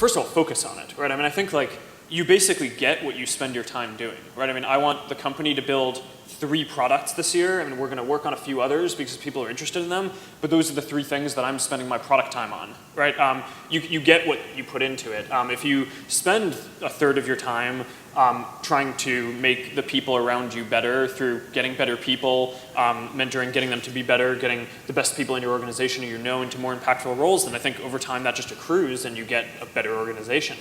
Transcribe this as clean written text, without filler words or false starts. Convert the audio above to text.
first of all, focus on it, right? I mean, I think like you basically get what you spend your time doing, right? I mean, I want the company to build 3 products this year. I mean, we're going to work on a few others because people are interested in them, but those are the 3 things that I'm spending my product time on, right? You get what you put into it. If you spend a third of your time trying to make the people around you better through getting better people, mentoring, getting them to be better, getting the best people in your organization who you know into more impactful roles, then I think over time that just accrues and you get a better organization.